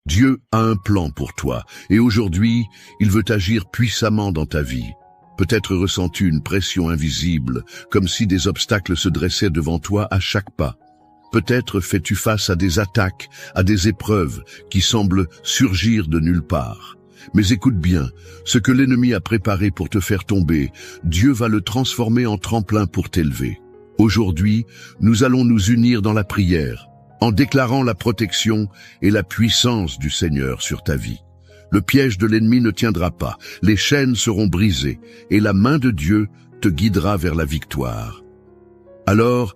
Dieu a un plan pour toi, et aujourd'hui, il veut agir puissamment dans ta vie. Peut-être ressens-tu une pression invisible, comme si des obstacles se dressaient devant toi à chaque pas. Peut-être fais-tu face à des attaques, à des épreuves qui semblent surgir de nulle part. Mais écoute bien, ce que l'ennemi a préparé pour te faire tomber, Dieu va le transformer en tremplin pour t'élever. Aujourd'hui, nous allons nous unir dans la prière, en déclarant la protection et la puissance du Seigneur sur ta vie. Le piège de l'ennemi ne tiendra pas, les chaînes seront brisées, et la main de Dieu te guidera vers la victoire. Alors,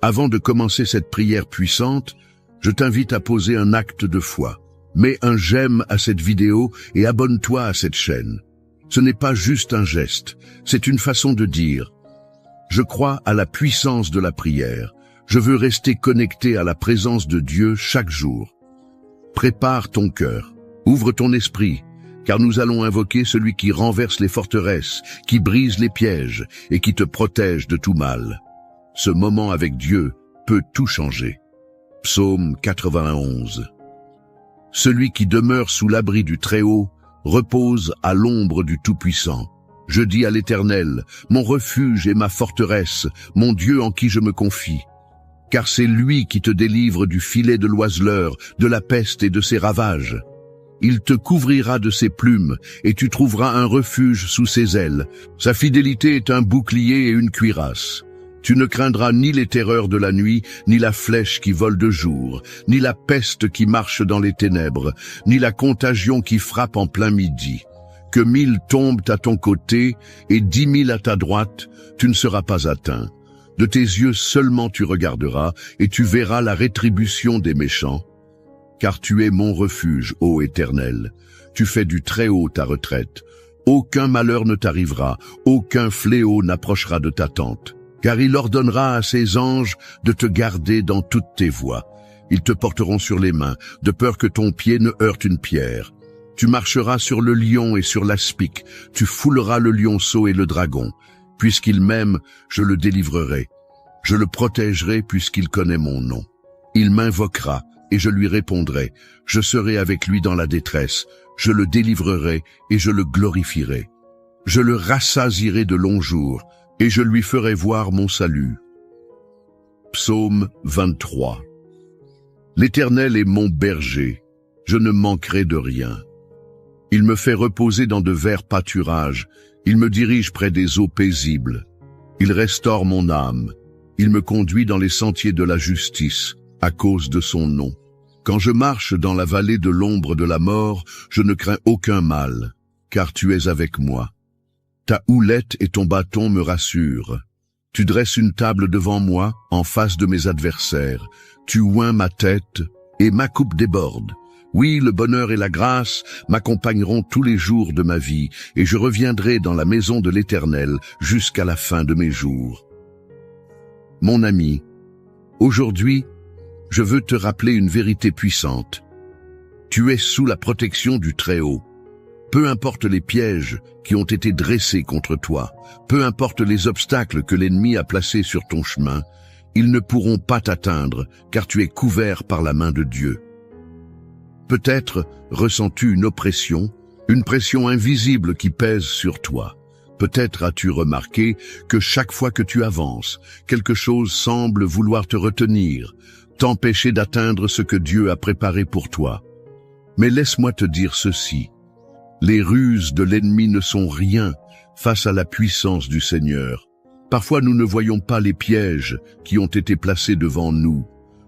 avant de commencer cette prière puissante, je t'invite à poser un acte de foi. Mets un j'aime à cette vidéo et abonne-toi à cette chaîne. Ce n'est pas juste un geste, c'est une façon de dire « Je crois à la puissance de la prière. Je veux rester connecté à la présence de Dieu chaque jour. » Prépare ton cœur, ouvre ton esprit, car nous allons invoquer celui qui renverse les forteresses, qui brise les pièges et qui te protège de tout mal. Ce moment avec Dieu peut tout changer. Psaume 91. Celui qui demeure sous l'abri du Très-Haut repose à l'ombre du Tout-Puissant. Je dis à l'Éternel, mon refuge et ma forteresse, mon Dieu en qui je me confie. Car c'est lui qui te délivre du filet de l'oiseleur, de la peste et de ses ravages. Il te couvrira de ses plumes, et tu trouveras un refuge sous ses ailes. Sa fidélité est un bouclier et une cuirasse. Tu ne craindras ni les terreurs de la nuit, ni la flèche qui vole de jour, ni la peste qui marche dans les ténèbres, ni la contagion qui frappe en plein midi. Que 1000 tombent à ton côté et 10 000 à ta droite, tu ne seras pas atteint. De tes yeux seulement tu regarderas, et tu verras la rétribution des méchants. Car tu es mon refuge, ô Éternel. Tu fais du Très-Haut ta retraite. Aucun malheur ne t'arrivera, aucun fléau n'approchera de ta tente. Car il ordonnera à ses anges de te garder dans toutes tes voies. Ils te porteront sur les mains, de peur que ton pied ne heurte une pierre. Tu marcheras sur le lion et sur l'aspic, tu fouleras le lionceau et le dragon. Puisqu'il m'aime, je le délivrerai. Je le protégerai puisqu'il connaît mon nom. Il m'invoquera et je lui répondrai. Je serai avec lui dans la détresse. Je le délivrerai et je le glorifierai. Je le rassasierai de longs jours et je lui ferai voir mon salut. Psaume 23. L'Éternel est mon berger, je ne manquerai de rien. Il me fait reposer dans de verts pâturages, il me dirige près des eaux paisibles. Il restaure mon âme, il me conduit dans les sentiers de la justice, à cause de son nom. Quand je marche dans la vallée de l'ombre de la mort, je ne crains aucun mal, car tu es avec moi. Ta houlette et ton bâton me rassurent. Tu dresses une table devant moi, en face de mes adversaires. Tu oins ma tête, et ma coupe déborde. Oui, le bonheur et la grâce m'accompagneront tous les jours de ma vie, et je reviendrai dans la maison de l'Éternel jusqu'à la fin de mes jours. Mon ami, aujourd'hui, je veux te rappeler une vérité puissante. Tu es sous la protection du Très-Haut. Peu importe les pièges qui ont été dressés contre toi, peu importe les obstacles que l'ennemi a placés sur ton chemin, ils ne pourront pas t'atteindre, car tu es couvert par la main de Dieu. Peut-être ressens-tu une pression invisible qui pèse sur toi. Peut-être as-tu remarqué que chaque fois que tu avances, quelque chose semble vouloir te retenir, t'empêcher d'atteindre ce que Dieu a préparé pour toi. Mais laisse-moi te dire ceci. Les ruses de l'ennemi ne sont rien face à la puissance du Seigneur. Parfois nous ne voyons pas les pièges qui ont été placés devant nous.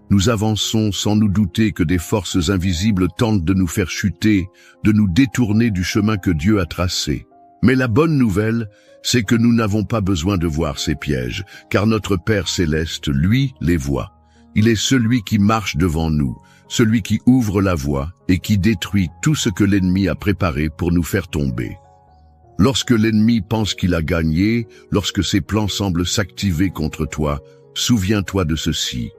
Nous avançons sans nous douter que des forces invisibles tentent de nous faire chuter, de nous détourner du chemin que Dieu a tracé. Mais la bonne nouvelle, c'est que nous n'avons pas besoin de voir ces pièges, car notre Père céleste, lui, les voit. Il est celui qui marche devant nous, celui qui ouvre la voie et qui détruit tout ce que l'ennemi a préparé pour nous faire tomber. Lorsque l'ennemi pense qu'il a gagné, lorsque ses plans semblent s'activer contre toi, souviens-toi de ceci.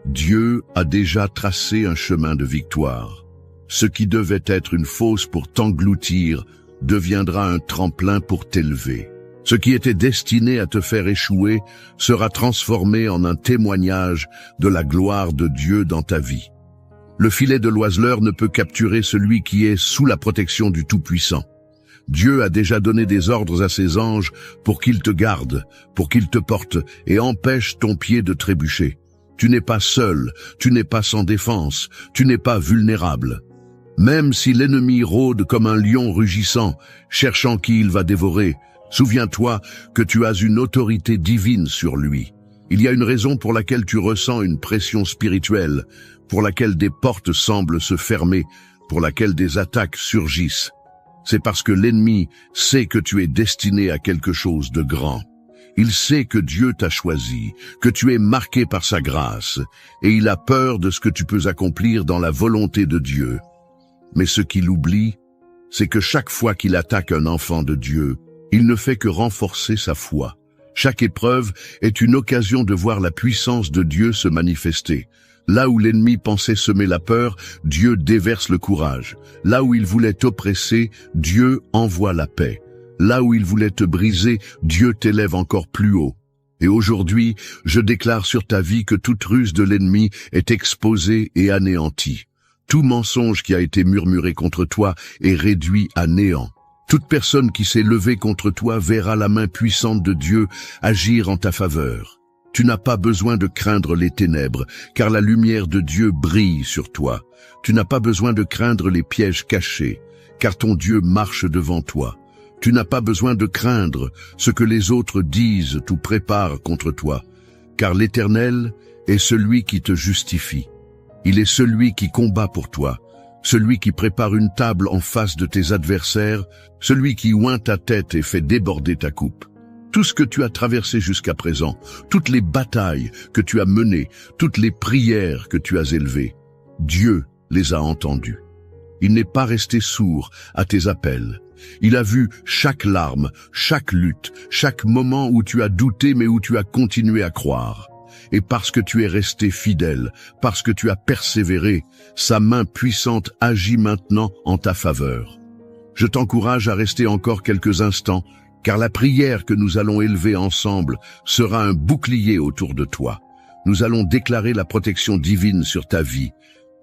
Dieu a déjà tracé un chemin de victoire. Ce qui devait être une fosse pour t'engloutir deviendra un tremplin pour t'élever. Ce qui était destiné à te faire échouer sera transformé en un témoignage de la gloire de Dieu dans ta vie. Le filet de l'oiseleur ne peut capturer celui qui est sous la protection du Tout-Puissant. Dieu a déjà donné des ordres à ses anges pour qu'ils te gardent, pour qu'ils te portent et empêchent ton pied de trébucher. Tu n'es pas seul, tu n'es pas sans défense, tu n'es pas vulnérable. Même si l'ennemi rôde comme un lion rugissant, cherchant qui il va dévorer, souviens-toi que tu as une autorité divine sur lui. Il y a une raison pour laquelle tu ressens une pression spirituelle, pour laquelle des portes semblent se fermer, pour laquelle des attaques surgissent. C'est parce que l'ennemi sait que tu es destiné à quelque chose de grand. Il sait que Dieu t'a choisi, que tu es marqué par sa grâce, et il a peur de ce que tu peux accomplir dans la volonté de Dieu. Mais ce qu'il oublie, c'est que chaque fois qu'il attaque un enfant de Dieu, il ne fait que renforcer sa foi. Chaque épreuve est une occasion de voir la puissance de Dieu se manifester. Là où l'ennemi pensait semer la peur, Dieu déverse le courage. Là où il voulait t'oppresser, Dieu envoie la paix. Là où il voulait te briser, Dieu t'élève encore plus haut. Et aujourd'hui, je déclare sur ta vie que toute ruse de l'ennemi est exposée et anéantie. Tout mensonge qui a été murmuré contre toi est réduit à néant. Toute personne qui s'est levée contre toi verra la main puissante de Dieu agir en ta faveur. Tu n'as pas besoin de craindre les ténèbres, car la lumière de Dieu brille sur toi. Tu n'as pas besoin de craindre les pièges cachés, car ton Dieu marche devant toi. Tu n'as pas besoin de craindre ce que les autres disent ou préparent contre toi, car l'Éternel est celui qui te justifie. Il est celui qui combat pour toi, celui qui prépare une table en face de tes adversaires, celui qui oint ta tête et fait déborder ta coupe. Tout ce que tu as traversé jusqu'à présent, toutes les batailles que tu as menées, toutes les prières que tu as élevées, Dieu les a entendues. Il n'est pas resté sourd à tes appels. Il a vu chaque larme, chaque lutte, chaque moment où tu as douté mais où tu as continué à croire. Et parce que tu es resté fidèle, parce que tu as persévéré, sa main puissante agit maintenant en ta faveur. Je t'encourage à rester encore quelques instants, car la prière que nous allons élever ensemble sera un bouclier autour de toi. Nous allons déclarer la protection divine sur ta vie.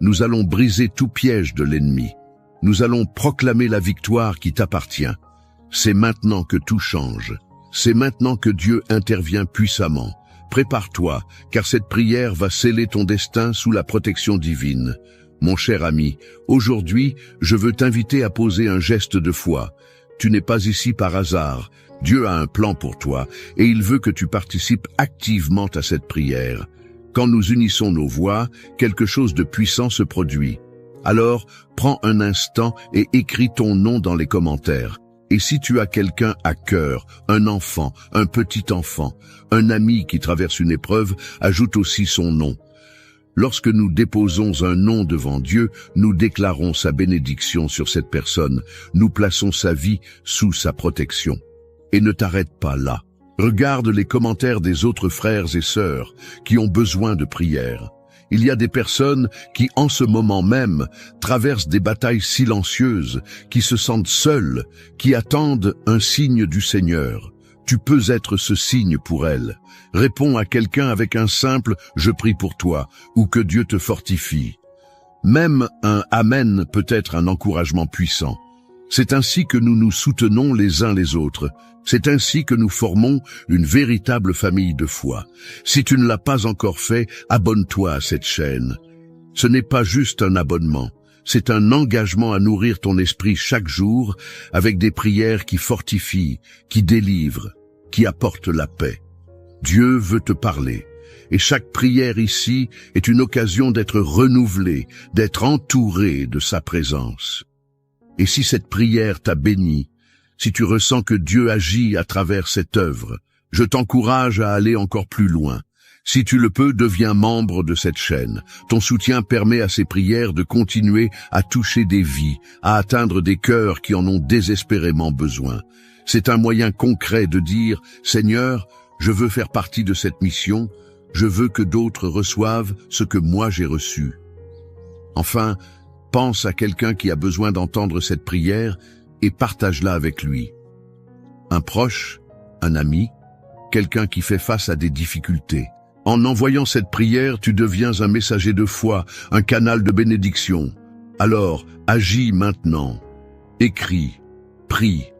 Nous allons briser tout piège de l'ennemi. Nous allons proclamer la victoire qui t'appartient. C'est maintenant que tout change. C'est maintenant que Dieu intervient puissamment. Prépare-toi, car cette prière va sceller ton destin sous la protection divine. Mon cher ami, aujourd'hui, je veux t'inviter à poser un geste de foi. Tu n'es pas ici par hasard. Dieu a un plan pour toi et il veut que tu participes activement à cette prière. Quand nous unissons nos voix, quelque chose de puissant se produit. Alors, prends un instant et écris ton nom dans les commentaires. Et si tu as quelqu'un à cœur, un enfant, un petit enfant, un ami qui traverse une épreuve, ajoute aussi son nom. Lorsque nous déposons un nom devant Dieu, nous déclarons sa bénédiction sur cette personne. Nous plaçons sa vie sous sa protection. Et ne t'arrête pas là. Regarde les commentaires des autres frères et sœurs qui ont besoin de prière. Il y a des personnes qui, en ce moment même, traversent des batailles silencieuses, qui se sentent seules, qui attendent un signe du Seigneur. Tu peux être ce signe pour elles. Réponds à quelqu'un avec un simple « Je prie pour toi » ou « Que Dieu te fortifie ». Même un « Amen » peut être un encouragement puissant. C'est ainsi que nous nous soutenons les uns les autres. C'est ainsi que nous formons une véritable famille de foi. Si tu ne l'as pas encore fait, abonne-toi à cette chaîne. Ce n'est pas juste un abonnement, c'est un engagement à nourrir ton esprit chaque jour avec des prières qui fortifient, qui délivrent, qui apportent la paix. Dieu veut te parler. Et chaque prière ici est une occasion d'être renouvelée, d'être entouré de sa présence. Et si cette prière t'a béni, si tu ressens que Dieu agit à travers cette œuvre, je t'encourage à aller encore plus loin. Si tu le peux, deviens membre de cette chaîne. Ton soutien permet à ces prières de continuer à toucher des vies, à atteindre des cœurs qui en ont désespérément besoin. C'est un moyen concret de dire « Seigneur, je veux faire partie de cette mission, je veux que d'autres reçoivent ce que moi j'ai reçu. » Enfin, pense à quelqu'un qui a besoin d'entendre cette prière et partage-la avec lui. Un proche, un ami, quelqu'un qui fait face à des difficultés. En envoyant cette prière, tu deviens un messager de foi, un canal de bénédiction. Alors, agis maintenant. Écris, prie,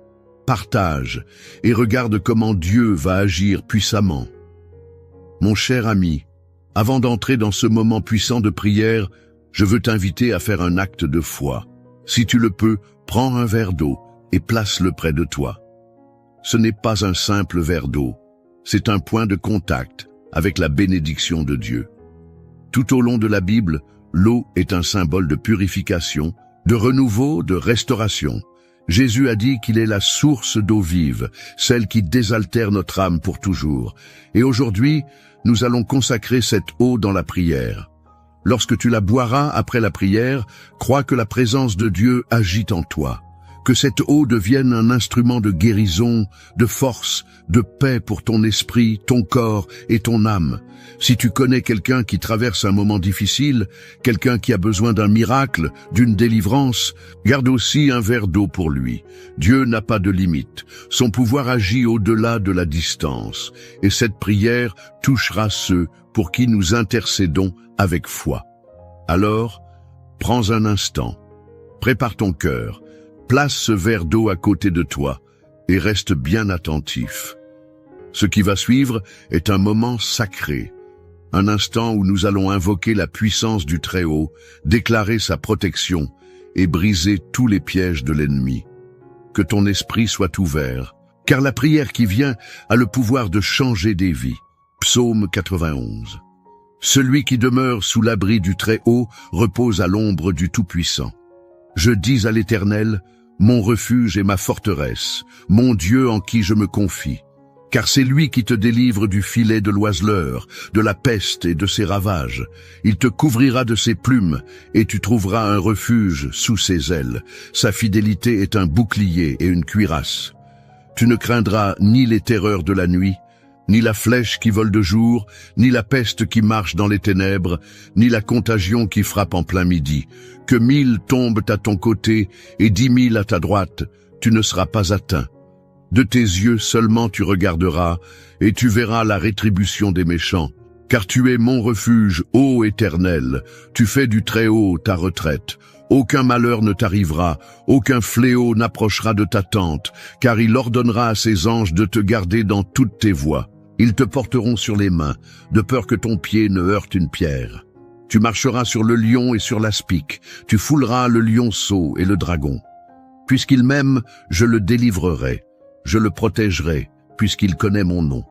partage et regarde comment Dieu va agir puissamment. Mon cher ami, avant d'entrer dans ce moment puissant de prière, je veux t'inviter à faire un acte de foi. Si tu le peux, prends un verre d'eau et place-le près de toi. Ce n'est pas un simple verre d'eau, c'est un point de contact avec la bénédiction de Dieu. Tout au long de la Bible, l'eau est un symbole de purification, de renouveau, de restauration. Jésus a dit qu'il est la source d'eau vive, celle qui désaltère notre âme pour toujours. Et aujourd'hui, nous allons consacrer cette eau dans la prière. Lorsque tu la boiras après la prière, crois que la présence de Dieu agit en toi. Que cette eau devienne un instrument de guérison, de force, de paix pour ton esprit, ton corps et ton âme. Si tu connais quelqu'un qui traverse un moment difficile, quelqu'un qui a besoin d'un miracle, d'une délivrance, garde aussi un verre d'eau pour lui. Dieu n'a pas de limite. Son pouvoir agit au-delà de la distance. Et cette prière touchera ceux pour qui nous intercédons avec foi. Alors, prends un instant, prépare ton cœur, place ce verre d'eau à côté de toi et reste bien attentif. Ce qui va suivre est un moment sacré, un instant où nous allons invoquer la puissance du Très-Haut, déclarer sa protection et briser tous les pièges de l'ennemi. Que ton esprit soit ouvert, car la prière qui vient a le pouvoir de changer des vies. Psaume 91. Celui qui demeure sous l'abri du Très-Haut repose à l'ombre du Tout-Puissant. Je dis à l'Éternel, mon refuge et ma forteresse, mon Dieu en qui je me confie. Car c'est lui qui te délivre du filet de l'oiseleur, de la peste et de ses ravages. Il te couvrira de ses plumes, et tu trouveras un refuge sous ses ailes. Sa fidélité est un bouclier et une cuirasse. Tu ne craindras ni les terreurs de la nuit, ni la flèche qui vole de jour, ni la peste qui marche dans les ténèbres, ni la contagion qui frappe en plein midi. Que 1000 tombent à ton côté et 10 000 à ta droite, tu ne seras pas atteint. De tes yeux seulement tu regarderas, et tu verras la rétribution des méchants. Car tu es mon refuge, ô Éternel, tu fais du Très-Haut ta retraite. Aucun malheur ne t'arrivera, aucun fléau n'approchera de ta tente, car il ordonnera à ses anges de te garder dans toutes tes voies. Ils te porteront sur les mains, de peur que ton pied ne heurte une pierre. Tu marcheras sur le lion et sur l'aspic, tu fouleras le lionceau et le dragon. Puisqu'il m'aime, je le délivrerai, je le protégerai, puisqu'il connaît mon nom.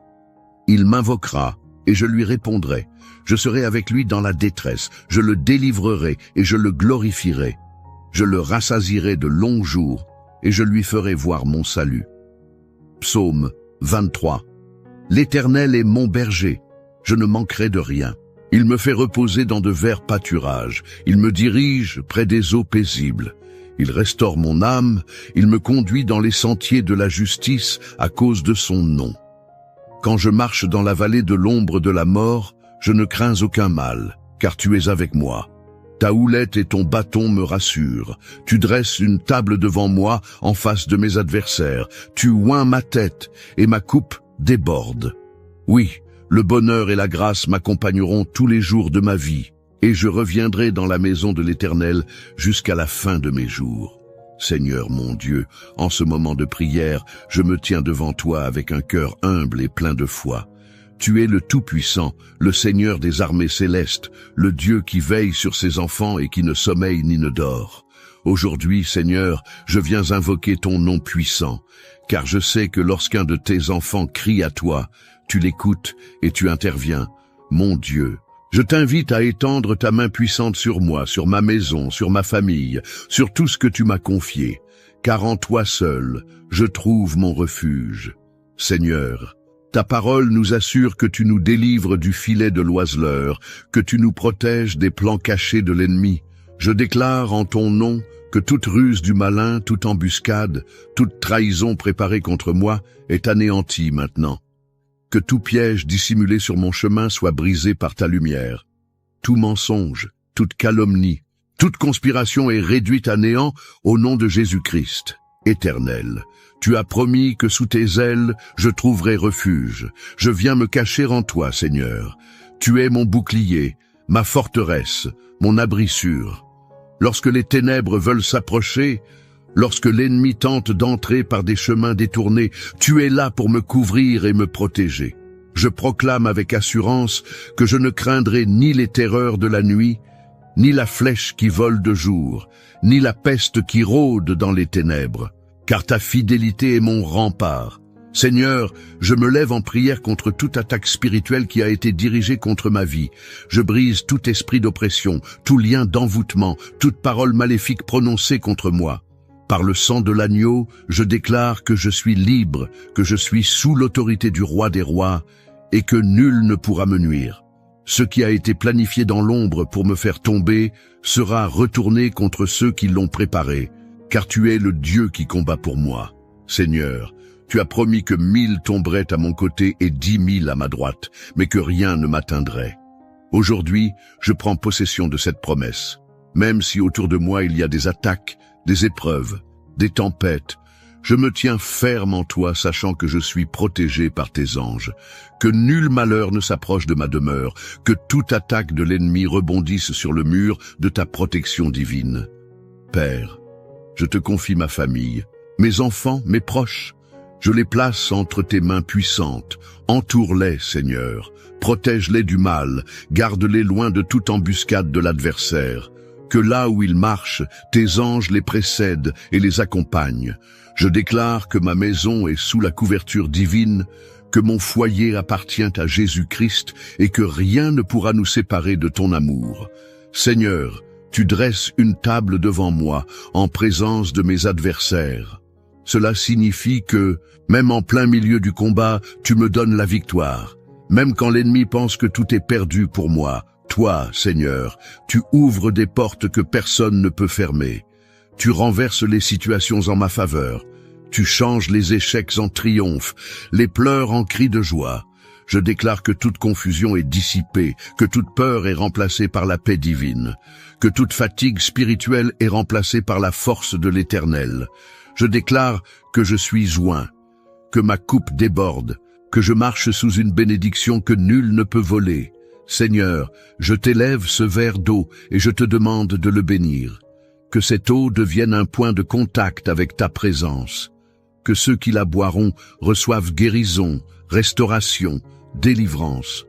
Il m'invoquera, et je lui répondrai. Je serai avec lui dans la détresse, je le délivrerai et je le glorifierai. Je le rassasierai de longs jours, et je lui ferai voir mon salut. Psaume 23. L'Éternel est mon berger, je ne manquerai de rien. Il me fait reposer dans de verts pâturages, il me dirige près des eaux paisibles. Il restaure mon âme, il me conduit dans les sentiers de la justice à cause de son nom. Quand je marche dans la vallée de l'ombre de la mort, je ne crains aucun mal, car tu es avec moi. Ta houlette et ton bâton me rassurent. Tu dresses une table devant moi en face de mes adversaires. Tu oins ma tête et ma coupe déborde. Oui, le bonheur et la grâce m'accompagneront tous les jours de ma vie, et je reviendrai dans la maison de l'Éternel jusqu'à la fin de mes jours. Seigneur mon Dieu, en ce moment de prière, je me tiens devant toi avec un cœur humble et plein de foi. Tu es le Tout-Puissant, le Seigneur des armées célestes, le Dieu qui veille sur ses enfants et qui ne sommeille ni ne dort. Aujourd'hui, Seigneur, je viens invoquer ton nom puissant, car je sais que lorsqu'un de tes enfants crie à toi, tu l'écoutes et tu interviens. Mon Dieu, je t'invite à étendre ta main puissante sur moi, sur ma maison, sur ma famille, sur tout ce que tu m'as confié, car en toi seul, je trouve mon refuge. Seigneur, ta parole nous assure que tu nous délivres du filet de l'oiseleur, que tu nous protèges des plans cachés de l'ennemi. Je déclare en ton nom que toute ruse du malin, toute embuscade, toute trahison préparée contre moi est anéantie maintenant. Que tout piège dissimulé sur mon chemin soit brisé par ta lumière. Tout mensonge, toute calomnie, toute conspiration est réduite à néant au nom de Jésus-Christ. Éternel, tu as promis que sous tes ailes, je trouverai refuge. Je viens me cacher en toi, Seigneur. Tu es mon bouclier, ma forteresse, mon abri sûr. Lorsque les ténèbres veulent s'approcher, lorsque l'ennemi tente d'entrer par des chemins détournés, tu es là pour me couvrir et me protéger. Je proclame avec assurance que je ne craindrai ni les terreurs de la nuit, ni la flèche qui vole de jour, ni la peste qui rôde dans les ténèbres, car ta fidélité est mon rempart. Seigneur, je me lève en prière contre toute attaque spirituelle qui a été dirigée contre ma vie. Je brise tout esprit d'oppression, tout lien d'envoûtement, toute parole maléfique prononcée contre moi. Par le sang de l'agneau, je déclare que je suis libre, que je suis sous l'autorité du roi des rois, et que nul ne pourra me nuire. Ce qui a été planifié dans l'ombre pour me faire tomber sera retourné contre ceux qui l'ont préparé, car tu es le Dieu qui combat pour moi. Seigneur, tu as promis que 1000 tomberaient à mon côté et 10 000 à ma droite, mais que rien ne m'atteindrait. Aujourd'hui, je prends possession de cette promesse. Même si autour de moi il y a des attaques, des épreuves, des tempêtes, je me tiens ferme en toi, sachant que je suis protégé par tes anges, que nul malheur ne s'approche de ma demeure, que toute attaque de l'ennemi rebondisse sur le mur de ta protection divine. Père, je te confie ma famille, mes enfants, mes proches. Je les place entre tes mains puissantes. Entoure-les, Seigneur. Protège-les du mal. Garde-les loin de toute embuscade de l'adversaire. Que là où ils marchent, tes anges les précèdent et les accompagnent. Je déclare que ma maison est sous la couverture divine, que mon foyer appartient à Jésus-Christ et que rien ne pourra nous séparer de ton amour. Seigneur, tu dresses une table devant moi, en présence de mes adversaires. Cela signifie que, même en plein milieu du combat, tu me donnes la victoire. Même quand l'ennemi pense que tout est perdu pour moi, toi, Seigneur, tu ouvres des portes que personne ne peut fermer. Tu renverses les situations en ma faveur. Tu changes les échecs en triomphe, les pleurs en cris de joie. Je déclare que toute confusion est dissipée, que toute peur est remplacée par la paix divine, que toute fatigue spirituelle est remplacée par la force de l'Éternel. Je déclare que je suis oint, que ma coupe déborde, que je marche sous une bénédiction que nul ne peut voler. Seigneur, je t'élève ce verre d'eau et je te demande de le bénir. Que cette eau devienne un point de contact avec ta présence. Que ceux qui la boiront reçoivent guérison, restauration, délivrance.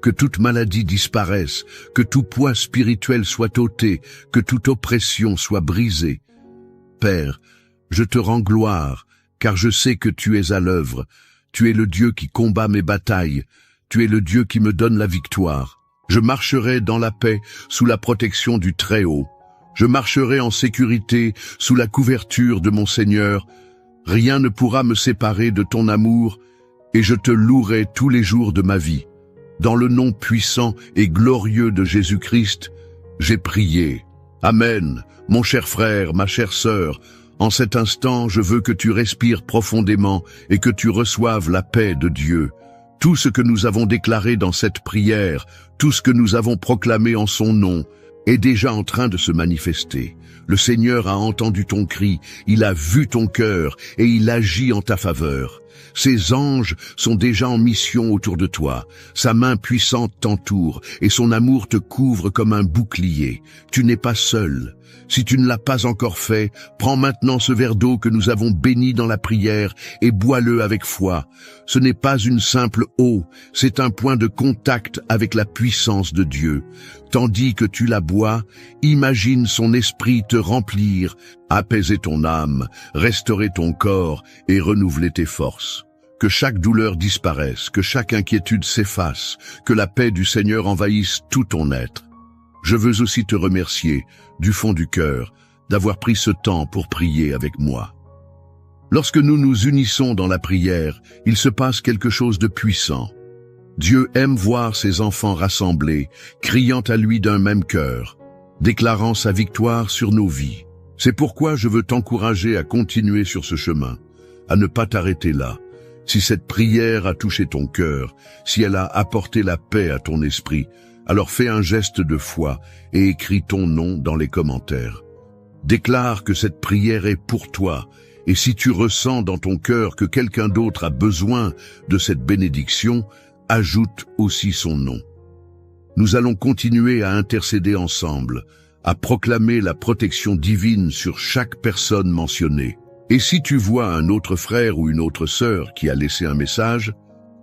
Que toute maladie disparaisse, que tout poids spirituel soit ôté, que toute oppression soit brisée. Père, je te rends gloire, car je sais que tu es à l'œuvre. Tu es le Dieu qui combat mes batailles. Tu es le Dieu qui me donne la victoire. Je marcherai dans la paix sous la protection du Très-Haut. Je marcherai en sécurité sous la couverture de mon Seigneur. Rien ne pourra me séparer de ton amour, et je te louerai tous les jours de ma vie. Dans le nom puissant et glorieux de Jésus-Christ, j'ai prié. Amen, mon cher frère, ma chère sœur. En cet instant, je veux que tu respires profondément et que tu reçoives la paix de Dieu. Tout ce que nous avons déclaré dans cette prière, tout ce que nous avons proclamé en son nom, est déjà en train de se manifester. Le Seigneur a entendu ton cri, il a vu ton cœur et il agit en ta faveur. Ses anges sont déjà en mission autour de toi. Sa main puissante t'entoure et son amour te couvre comme un bouclier. Tu n'es pas seul. Si tu ne l'as pas encore fait, prends maintenant ce verre d'eau que nous avons béni dans la prière et bois-le avec foi. Ce n'est pas une simple eau, c'est un point de contact avec la puissance de Dieu. Tandis que tu la bois, imagine son esprit te remplir, apaiser ton âme, restaurer ton corps et renouveler tes forces. Que chaque douleur disparaisse, que chaque inquiétude s'efface, que la paix du Seigneur envahisse tout ton être. Je veux aussi te remercier, du fond du cœur, d'avoir pris ce temps pour prier avec moi. Lorsque nous nous unissons dans la prière, il se passe quelque chose de puissant. Dieu aime voir ses enfants rassemblés, criant à lui d'un même cœur, déclarant sa victoire sur nos vies. C'est pourquoi je veux t'encourager à continuer sur ce chemin, à ne pas t'arrêter là. Si cette prière a touché ton cœur, si elle a apporté la paix à ton esprit, alors fais un geste de foi et écris ton nom dans les commentaires. Déclare que cette prière est pour toi, et si tu ressens dans ton cœur que quelqu'un d'autre a besoin de cette bénédiction, ajoute aussi son nom. Nous allons continuer à intercéder ensemble, à proclamer la protection divine sur chaque personne mentionnée. Et si tu vois un autre frère ou une autre sœur qui a laissé un message,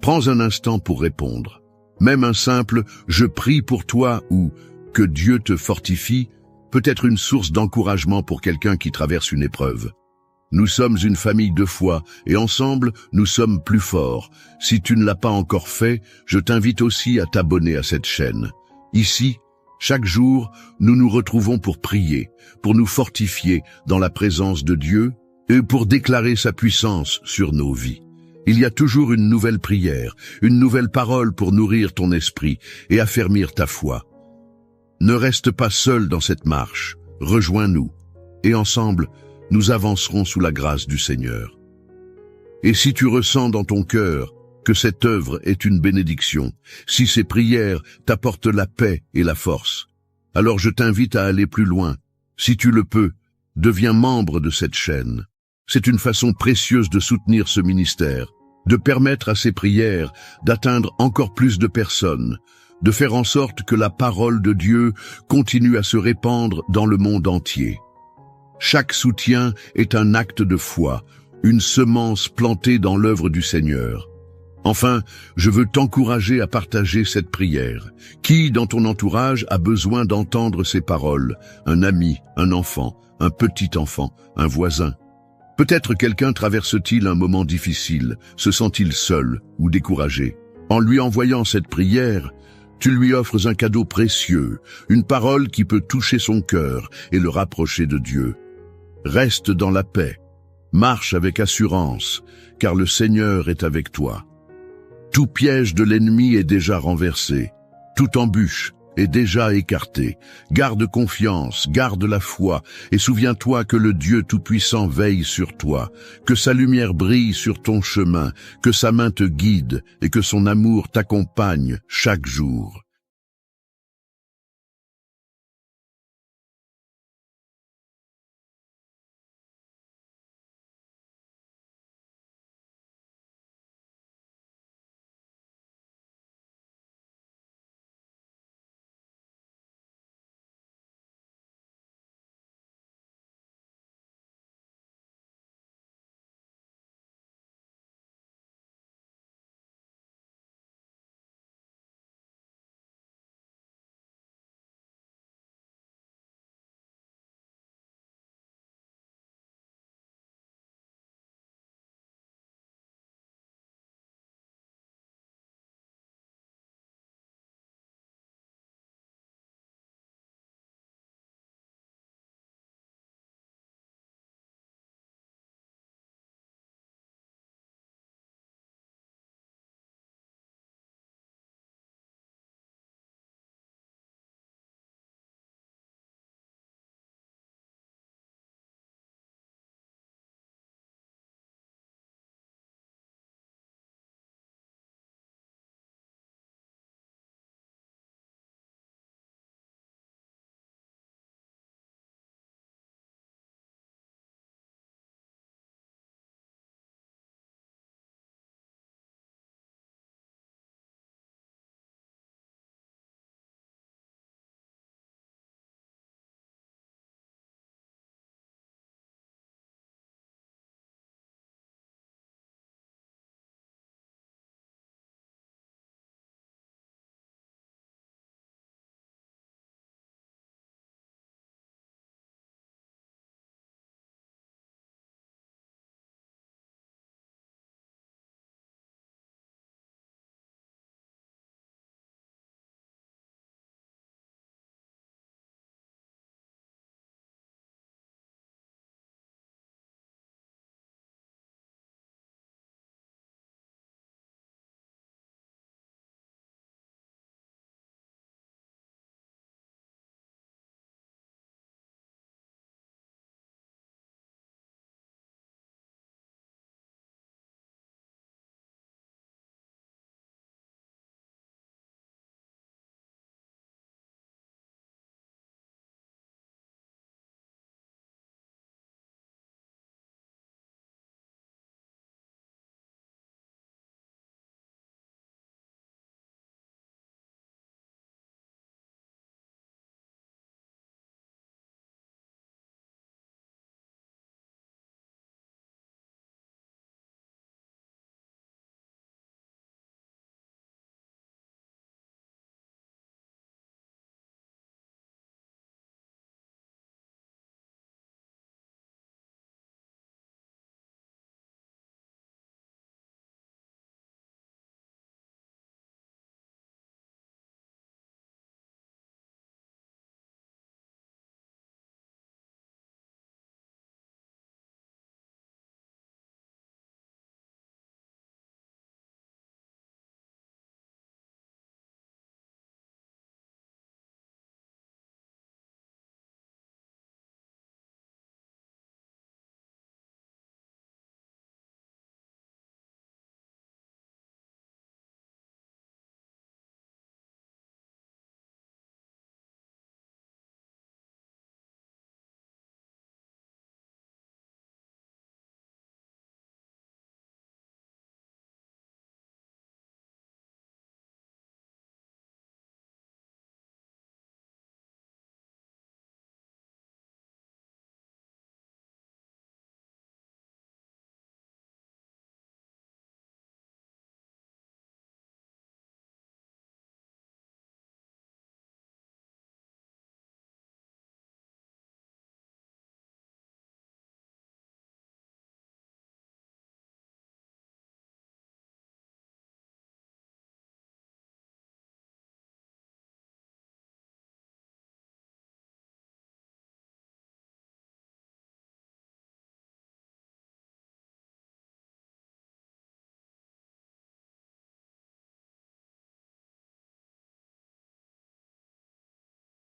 prends un instant pour répondre. Même un simple « je prie pour toi » ou « que Dieu te fortifie » peut être une source d'encouragement pour quelqu'un qui traverse une épreuve. Nous sommes une famille de foi et ensemble, nous sommes plus forts. Si tu ne l'as pas encore fait, je t'invite aussi à t'abonner à cette chaîne. Ici, chaque jour, nous nous retrouvons pour prier, pour nous fortifier dans la présence de Dieu et pour déclarer sa puissance sur nos vies. Il y a toujours une nouvelle prière, une nouvelle parole pour nourrir ton esprit et affermir ta foi. Ne reste pas seul dans cette marche, rejoins-nous, et ensemble, nous avancerons sous la grâce du Seigneur. Et si tu ressens dans ton cœur que cette œuvre est une bénédiction, si ces prières t'apportent la paix et la force, alors je t'invite à aller plus loin. Si tu le peux, deviens membre de cette chaîne. C'est une façon précieuse de soutenir ce ministère, de permettre à ces prières d'atteindre encore plus de personnes, de faire en sorte que la parole de Dieu continue à se répandre dans le monde entier. Chaque soutien est un acte de foi, une semence plantée dans l'œuvre du Seigneur. Enfin, je veux t'encourager à partager cette prière. Qui dans ton entourage a besoin d'entendre ces paroles? Un ami, un enfant, un petit enfant, un voisin. Peut-être quelqu'un traverse-t-il un moment difficile, se sent-il seul ou découragé. En lui envoyant cette prière, tu lui offres un cadeau précieux, une parole qui peut toucher son cœur et le rapprocher de Dieu. Reste dans la paix, marche avec assurance, car le Seigneur est avec toi. Tout piège de l'ennemi est déjà renversé, toute embûche est déjà écartée. Garde confiance, garde la foi, et souviens-toi que le Dieu Tout-Puissant veille sur toi, que sa lumière brille sur ton chemin, que sa main te guide et que son amour t'accompagne chaque jour.